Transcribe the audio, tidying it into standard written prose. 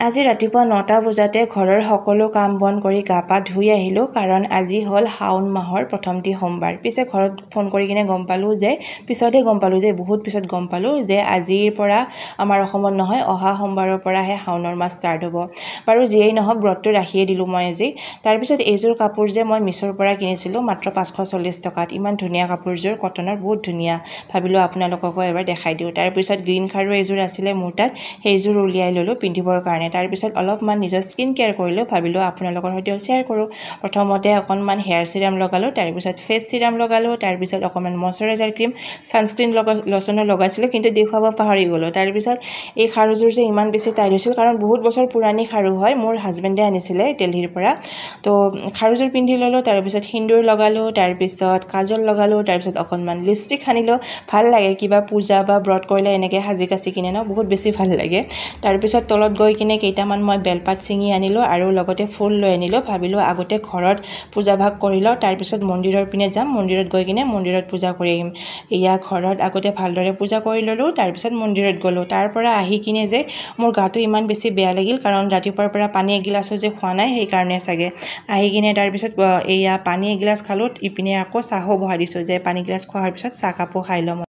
আজি ৰাতিপুৱা 9টা বজাতে ঘৰৰ সকলো কাম বন কৰি গা পা ধুই আহিলোঁ কাৰণ আজি হ'ল শাওণ মাহৰ প্ৰথমটি সোমবাৰ। পিছে ঘৰত ফোন কৰি কিনে গম পালোঁ যে বহুত পিছত গম পালোঁ যে আজিৰ পৰা আমাৰ অসমত নহয় অহা সোমবাৰৰ পৰাহে শাওণৰ মাহ ষ্টাৰ্ট হ'ব। বাৰু যিয়েই নহওক ব্ৰতটো ৰাখিয়ে দিলোঁ মই আজি। তাৰপিছত এইযোৰ কাপোৰ যে মই মিছ'ৰ পৰা কিনিছিলোঁ মাত্ৰ 540 টকাত। ইমান ধুনীয়া কাপোৰযোৰ, কটনৰ বহুত ধুনীয়া। ভাবিলোঁ আপোনালোককো এবাৰ দেখাই দিওঁ। তাৰপিছত গ্ৰীণ খাৰু এযোৰ আছিলে মোৰ তাত, সেইযোৰ উলিয়াই ল'লোঁ পিন্ধিবৰ কাৰণে। তাৰপিছত অলপমান নিজৰ স্কিন কেয়াৰ কৰিলোঁ, ভাবিলোঁ আপোনালোকৰ সৈতেও শ্বেয়াৰ কৰোঁ। প্ৰথমতে অকণমান হেয়াৰ চিৰাম লগালোঁ, তাৰপিছত ফেচ চিৰাম লগালোঁ, তাৰপিছত অকণমান মইশ্চাৰাইজাৰ ক্ৰীম, ছানস্ক্ৰীন লোচনো লগাইছিলোঁ, কিন্তু দেখুৱাব পাহৰি গ'লোঁ। তাৰপিছত এই খাৰুযোৰ যে ইমান বেছি টাইট হৈছিল কাৰণ বহুত বছৰ পুৰণি খাৰু হয়, মোৰ হাজবেণ্ডে আনিছিলে দিল্লীৰ পৰা। তো খাৰুযোৰ পিন্ধি ল'লোঁ, তাৰপিছত সিন্দুৰ লগালোঁ, তাৰপিছত কাজল লগালোঁ, তাৰপিছত অকণমান লিপষ্টিক সানিলোঁ। ভাল লাগে কিবা পূজা বা ব্ৰত কৰিলে এনেকৈ সাজি কাচি কিনে বহুত বেছি ভাল লাগে। তাৰপিছত তলত গৈ কিনে কেইটামান মই বেলপাত ছিঙি আনিলোঁ আৰু লগতে ফুল লৈ আনিলোঁ। ভাবিলোঁ আগতে ঘৰত পূজা ভাগ কৰি লওঁ, তাৰপিছত মন্দিৰৰ পিনে যাম, মন্দিৰত গৈ কিনে মন্দিৰত পূজা কৰি আহিম। এয়া ঘৰত আগতে ভালদৰে পূজা কৰি ল'লোঁ, তাৰপিছত মন্দিৰত গ'লোঁ। তাৰ পৰা আহি কিনে যে মোৰ গাটো ইমান বেছি বেয়া লাগিল কাৰণ ৰাতিপুৱাৰ পৰা পানী এগিলাচো যে খোৱা নাই, সেইকাৰণে চাগে। আহি কিনে তাৰপিছত এয়া পানী এগিলাচ খালোঁ, ইপিনে আকৌ চাহো বহাই দিছোঁ যে পানী গিলাচ খোৱাৰ পিছত চাহ কাপো খাই ল'ম।